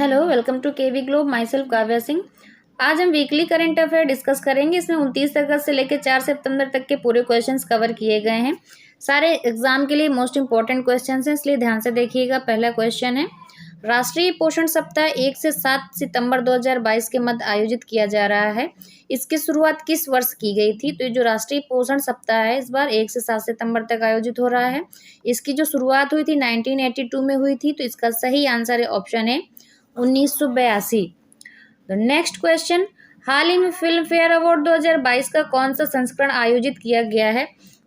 Hello, welcome to KV globe. Myself Kavya Singh. आज हम weekly current affair discuss करेंगे। इसमें 29 अगस्त से लेकर 4 सितंबर तक के पूरे क्वेश्चंस कवर किए गए हैं। सारे एग्जाम के लिए मोस्ट इंपॉर्टेंट क्वेश्चंस हैं, इसलिए ध्यान से देखिएगा। पहला क्वेश्चन है, राष्ट्रीय पोषण सप्ताह 1 से 7 सितंबर 2022 के मध्य आयोजित किया जा रहा है। इसकी शुरुआत किस वर्ष की गई थी? तो ये जो राष्ट्रीय पोषण सप्ताह है इस बार 1 से 7 सितंबर तक आयोजित हो रहा है। इसकी जो शुरुआत हुई थी 1982 में हुई थी। तो इसका सही आंसर है ऑप्शन है 1982। तो नेक्स्ट क्वेश्चन, हाल ही में फिल्म फेयर अवार्ड 2022 का कौन सा संस्करण आयोजित किया गया है?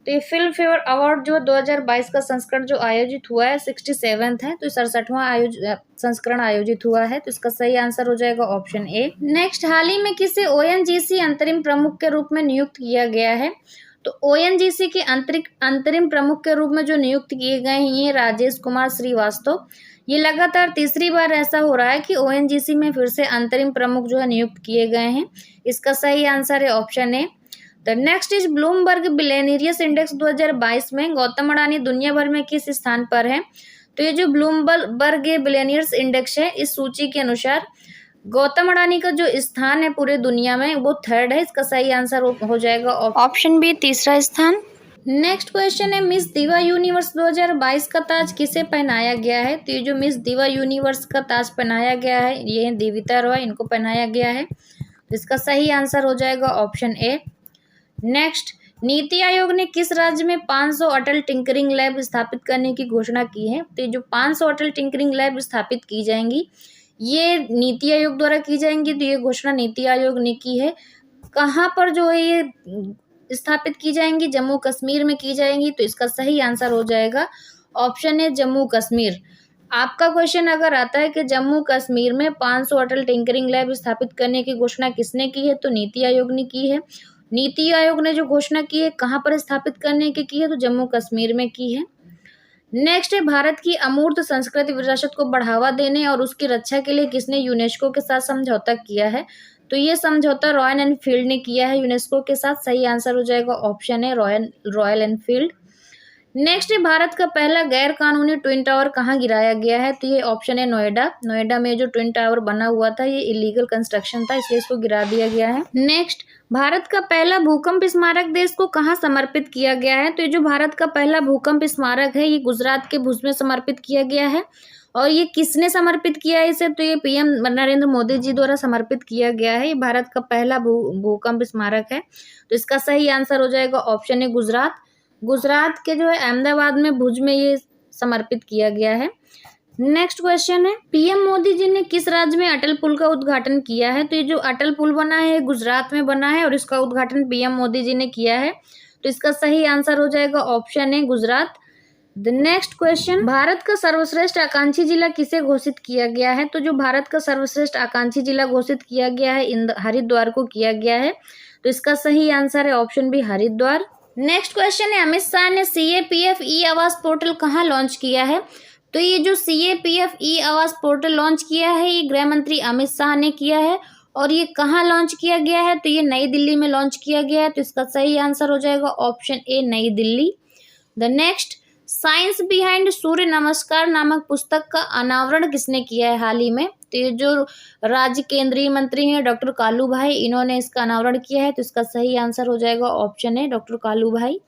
तो ये फिल्म फेयर अवार्ड जो 2022 का संस्करण जो आयोजित हुआ है 67th है, तो 67वां संस्करण आयोजित हुआ है। तो इसका सही आंसर हो जाएगा ऑप्शन ए। नेक्स्ट, हाल ही में किसे ओएनजीसी अंतरिम प्रमुख के रूप में नियुक्त किया गया है? तो ओएनजीसी के अंतरिम प्रमुख के रूप में जो नियुक्त किए गए हैं ये राजेश कुमार श्रीवास्तव। ये लगातार तीसरी बार ऐसा हो रहा है कि ओएनजीसी में फिर से अंतरिम प्रमुख जो है नियुक्त किए गए हैं। इसका सही आंसर है option A. The next is Bloomberg billionaires index 2022 में गौतम अडानी दुनिया भर में किस स्थान पर है? तो ये जो ब्लूमबर्ग बिलियनियर्स इंडेक्स है इस सूची के अनुसार गौतम अडानी का जो स्थान है पूरे दुनिया में वो 3rd है। इसका सही आंसर हो जाएगा ऑप्शन बी, तीसरा स्थान। नेक्स्ट क्वेश्चन है, मिस दिवा यूनिवर्स 2022 का ताज किसे पहनाया गया है? तो ये जो मिस दिवा यूनिवर्स का ताज पहनाया गया है ये देविता रॉय, इनको पहनाया गया है। तो इसका सही आंसर हो जाएगा ऑप्शन ए। नेक्स्ट, नीति आयोग ने किस राज्य में 500 अटल टिंकरिंग लैब स्थापित करने की घोषणा की है? तो ये जो 500 अटल टिंकरिंग लैब स्थापित की जाएंगी ये नीति आयोग द्वारा की जाएंगी। तो ये घोषणा नीति आयोग ने की है। कहाँ पर जो है ये स्थापित की जाएंगी? जम्मू कश्मीर में की जाएंगी। तो इसका सही आंसर हो जाएगा ऑप्शन है जम्मू कश्मीर। आपका क्वेश्चन अगर आता है कि जम्मू कश्मीर में 500 अटल टिंकरिंग लैब स्थापित करने की घोषणा किसने की है? तो नीति आयोग ने की है। नीति आयोग ने जो घोषणा की है कहाँ पर स्थापित करने की है? तो जम्मू कश्मीर में की है। नेक्स्ट है, भारत की अमूर्त संस्कृति विरासत को बढ़ावा देने और उसकी रक्षा के लिए किसने यूनेस्को के साथ समझौता किया है? तो ये समझौता रॉयल एनफील्ड ने किया है यूनेस्को के साथ। सही आंसर हो जाएगा ऑप्शन है रॉयल एनफील्ड। नेक्स्ट है, भारत का पहला गैर कानूनी ट्विन टावर कहाँ गिराया गया है? तो ये ऑप्शन है नोएडा। नोएडा में जो ट्विन टावर बना हुआ था ये इलीगल कंस्ट्रक्शन था, इसलिए इसको गिरा दिया गया है। नेक्स्ट, भारत का पहला भूकंप स्मारक देश को कहाँ समर्पित किया गया है? तो ये जो भारत का पहला भूकंप स्मारक है ये गुजरात के भुज में समर्पित किया गया है। और ये किसने समर्पित किया है इसे? तो ये पीएम नरेंद्र मोदी जी द्वारा समर्पित किया गया है। ये भारत का पहला भूकंप स्मारक है। तो इसका सही आंसर हो जाएगा ऑप्शन है गुजरात। गुजरात के जो है अहमदाबाद में भुज में ये समर्पित किया गया है। नेक्स्ट क्वेश्चन है, पीएम मोदी जी ने किस राज्य में अटल पुल का उद्घाटन किया है? तो ये जो अटल पुल बना है गुजरात में बना है और इसका उद्घाटन पीएम मोदी जी ने किया है। तो इसका सही आंसर हो जाएगा ऑप्शन है Gujarat. The next question, Bharat का सर्वश्रेष्ठ आकांक्षी जिला किसे घोषित किया गया है? तो जो भारत का सर्वश्रेष्ठ आकांक्षी जिला घोषित किया गया है हरिद्वार को किया गया है। तो इसका सही आंसर है option B, Haridwar. Next question है, अमित शाह ने सीएपीएफ ई आवास पोर्टल कहाँ लॉन्च किया है? तो ये जो सीएपीएफ ई आवास पोर्टल लॉन्च किया है ये गृह मंत्री अमित शाह ने किया है। और ये कहाँ लॉन्च किया गया है? तो ये नई दिल्ली में लॉन्च किया गया है। तो इसका सही आंसर हो जाएगा option A, New Delhi. The next, science behind Surya Namaskar नामक पुस्तक का अनावरण किसने किया है हाल ही में? तो ये जो राज्य केंद्रीय मंत्री हैं डॉक्टर कालू भाई, इन्होंने इसका अनावरण किया है। तो इसका सही आंसर हो जाएगा ऑप्शन है डॉक्टर कालू भाई।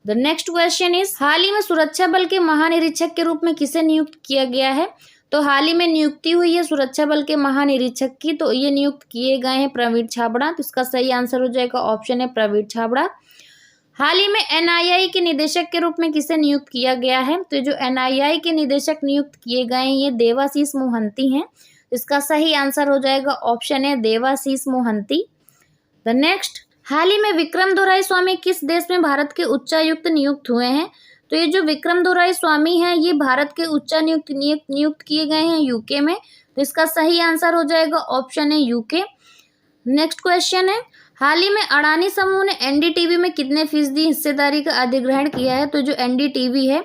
द नेक्स्ट क्वेश्चन इज, हाल ही में सुरक्षा बल के महानिरीक्षक के रूप में किसे नियुक्त किया गया है? तो हाल ही में नियुक्ति हुई है सुरक्षा बल के महानिरीक्षक की। तो ये नियुक्त किए गए हैं प्रवीण छाबड़ा। तो इसका सही आंसर हो जाएगा ऑप्शन है प्रवीण छाबड़ा। हाल ही में एनआईआई के निदेशक के रूप में किसे नियुक्त किया गया है? तो जो एनआईआई के निदेशक नियुक्त किए गए हैं ये देवाशीष मोहंती हैं। इसका सही आंसर हो जाएगा ऑप्शन है देवाशीष मोहंती। द नेक्स्ट, हाल ही में विक्रम दोराई स्वामी किस देश में भारत के उच्चायुक्त नियुक्त हुए हैं? तो ये जो विक्रम दोराई स्वामी हैं ये भारत के उच्चायुक्त नियुक्त किए गए हैं यूके में। तो इसका सही आंसर हो जाएगा ऑप्शन है यूके। नेक्स्ट क्वेश्चन है, हाल ही में अडानी समूह ने एनडीटीवी में कितने फीसदी हिस्सेदारी का अधिग्रहण किया है? तो जो एनडीटीवी है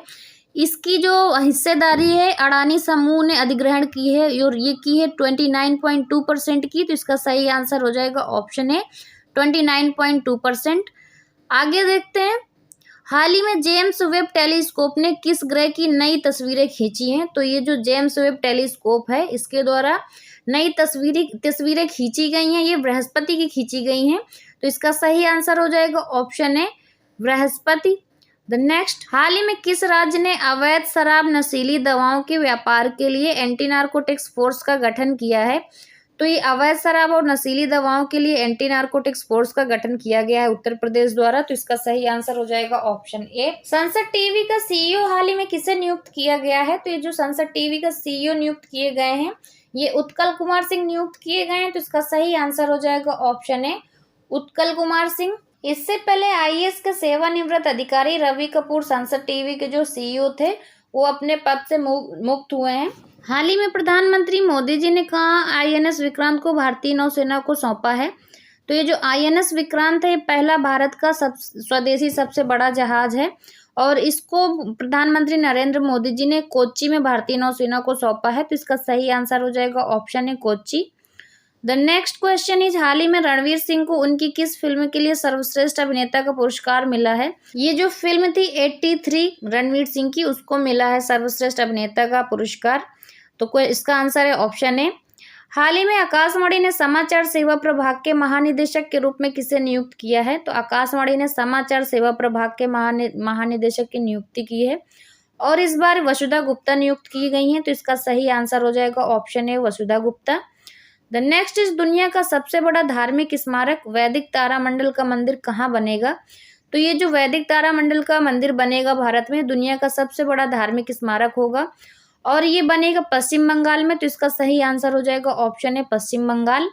इसकी जो हिस्सेदारी है अडानी समूह ने अधिग्रहण की है और ये की है 29.2% की। तो इसका सही आंसर हो जाएगा ऑप्शन है 29.2%। आगे देखते हैं, हाल ही में जेम्स वेब टेलीस्कोप ने किस ग्रह की नई तस्वीरें खींची हैं? तो ये जो जेम्स वेब टेलीस्कोप है इसके द्वारा नई तस्वीरें खींची गई हैं, ये बृहस्पति की खींची गई हैं। तो इसका सही आंसर हो जाएगा option A Brihaspati. The next, हाल ही में किस राज्य ने अवैध शराब नशीली दवाओं के व्यापार के लिए एंटी नार्कोटिक्स फोर्स का गठन किया है? तो ये अवैध शराब और नशीली दवाओं के लिए एंटी नार्कोटिक्स फोर्स का गठन किया गया है उत्तर प्रदेश द्वारा। तो इसका सही आंसर हो जाएगा ऑप्शन ए। संसद टीवी का सीईओ हाल ही में किसे नियुक्त किया गया है? तो ये जो संसद टीवी का सीईओ नियुक्त किए गए हैं ये उत्कल कुमार सिंह नियुक्त किए गए हैं। तो इसका सही आंसर हो जाएगा ऑप्शन ए उत्कल कुमार सिंह। इससे पहले आईएएस के सेवानिवृत्त अधिकारी रवि कपूर संसद टीवी के जो सीईओ थे वो अपने पद से मुक्त हुए हैं। हाल ही में प्रधानमंत्री मोदी जी ने कहा आईएनएस विक्रांत को भारतीय नौसेना को सौंपा है। तो ये जो आईएनएस विक्रांत है ये पहला भारत का स्वदेशी सबसे बड़ा जहाज है और इसको प्रधानमंत्री नरेंद्र मोदी जी ने कोच्चि में भारतीय नौसेना को सौंपा है। तो इसका सही आंसर हो जाएगा option A Kochi. The next question is, हाल ही में रणवीर सिंह को उनकी किस फिल्म के लिए सर्वश्रेष्ठ अभिनेता का पुरस्कार मिला है? ये जो फिल्म थी 83 रणवीर सिंह की उसको मिला है सर्वश्रेष्ठ अभिनेता का पुरस्कार। तो इसका आंसर है ऑप्शन ए। हाल ही में आकाशवाणी ने समाचार सेवा प्रभाग के महानिदेशक के रूप में किसे नियुक्त किया है? तो आकाशवाणी ने समाचार सेवा प्रभाग के महानिदेशक की नियुक्ति की है और इस बार वसुधा गुप्ता नियुक्त की गई हैं। तो इसका सही आंसर हो जाएगा option A Vasudha Gupta. The next is, दुनिया का सबसे बड़ा धार्मिक स्मारक वैदिक तारामंडल का मंदिर कहाँ बनेगा? तो ये जो वैदिक तारामंडल का मंदिर बनेगा भारत में दुनिया का सबसे बड़ा धार्मिक स्मारक होगा और ये बनेगा पश्चिम बंगाल में। तो इसका सही आंसर हो जाएगा ऑप्शन ए पश्चिम बंगाल।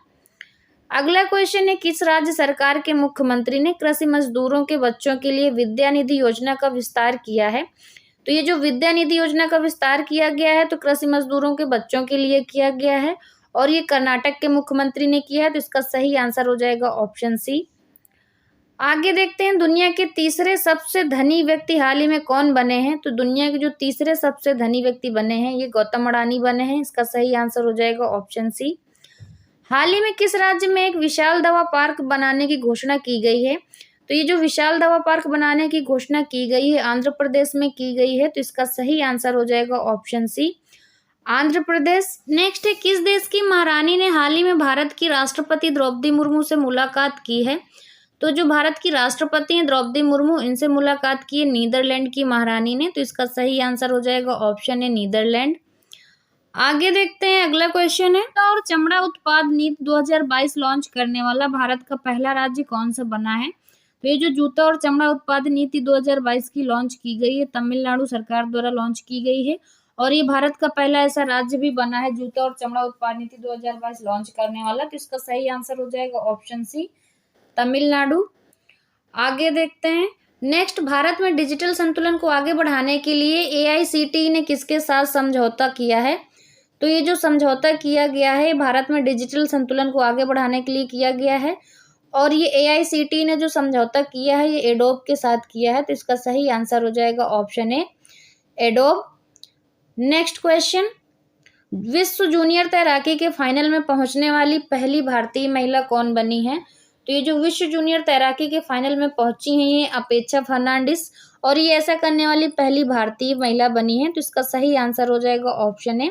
अगला क्वेश्चन है, किस राज्य सरकार के मुख्यमंत्री ने कृषि मजदूरों के बच्चों के लिए विद्या निधि योजना का विस्तार किया है? तो ये जो विद्या निधि योजना का विस्तार किया गया है तो कृषि मजदूरों के बच्चों के लिए किया गया है और ये कर्नाटक के मुख्यमंत्री ने किया है। तो इसका सही आंसर हो जाएगा ऑप्शन सी। आगे देखते हैं, दुनिया के तीसरे सबसे धनी व्यक्ति हाल ही में कौन बने हैं? तो दुनिया के जो तीसरे सबसे धनी व्यक्ति बने हैं ये गौतम अडानी बने हैं। इसका सही आंसर हो जाएगा ऑप्शन सी। हाल ही में किस राज्य में एक विशाल दवा पार्क बनाने की घोषणा की गई है? तो ये जो विशाल दवा पार्क बनाने की घोषणा की गई है आंध्र प्रदेश में की गई है। तो इसका सही आंसर हो जाएगा option C Andhra Pradesh. Next है, किस देश की महारानी ने हाल ही में भारत की राष्ट्रपति द्रौपदी मुर्मू से मुलाकात की है? तो जो भारत की राष्ट्रपति हैं द्रौपदी मुर्मू इनसे मुलाकात की है नीदरलैंड की महारानी ने। तो इसका सही आंसर हो जाएगा ऑप्शन ए नीदरलैंड। आगे देखते हैं, अगला क्वेश्चन है, जूता और चमड़ा उत्पाद नीति 2022 लॉन्च करने वाला भारत का पहला राज्य कौन सा बना है? तो ये जो जूता और चमड़ा उत्पाद नीति 2022 की लॉन्च की गई है तमिलनाडु सरकार द्वारा लॉन्च की गई है और ये भारत का पहला ऐसा राज्य भी बना है जूता और चमड़ा उत्पाद नीति 2022 लॉन्च करने वाला। तो इसका सही आंसर हो जाएगा ऑप्शन सी तमिलनाडु। आगे देखते हैं, नेक्स्ट, भारत में डिजिटल संतुलन को आगे बढ़ाने के लिए एआईसीटीई ने किसके साथ समझौता किया है? तो ये जो समझौता किया गया है भारत में डिजिटल संतुलन को आगे बढ़ाने के लिए किया गया है और ये एआईसीटीई ने जो समझौता किया है ये एडोब के साथ किया है। तो इसका सही आंसर हो जाएगा ऑप्शन ए एडोब। नेक्स्ट क्वेश्चन, विश्व जूनियर तैराकी के फाइनल में पहुंचने वाली पहली भारतीय महिला कौन बनी है? तो ये जो विश्व जूनियर तैराकी के फाइनल में पहुंची हैं ये अपेक्षा फर्नांडिस और ये ऐसा करने वाली पहली भारतीय महिला बनी है। तो इसका सही आंसर हो जाएगा ऑप्शन ए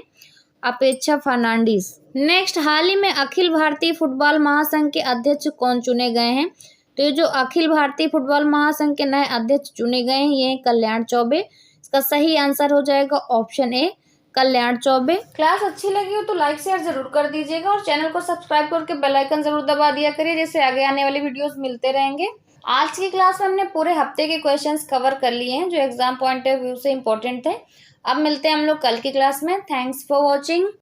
अपेक्षा फर्नांडिस। नेक्स्ट, हाल ही में अखिल भारतीय फुटबॉल महासंघ के अध्यक्ष कौन चुने गए हैं? तो ये जो अखिल भारतीय फुटबॉल महासंघ के नए अध्यक्ष चुने गए हैं ये कल्याण चौबे। इसका सही आंसर हो जाएगा ऑप्शन ए कल्याण चौबे। क्लास अच्छी लगी हो तो लाइक शेयर जरूर कर दीजिएगा और चैनल को सब्सक्राइब करके बेल आइकन जरूर दबा दिया करिए जिससे आगे आने वाली वीडियोस मिलते रहेंगे। आज की क्लास में हमने पूरे हफ्ते के क्वेश्चंस कवर कर लिए हैं जो एग्जाम पॉइंट ऑफ व्यू से इंपॉर्टेंट थे। अब मिलते हैं हम लोग कल की क्लास में। Thanks for watching.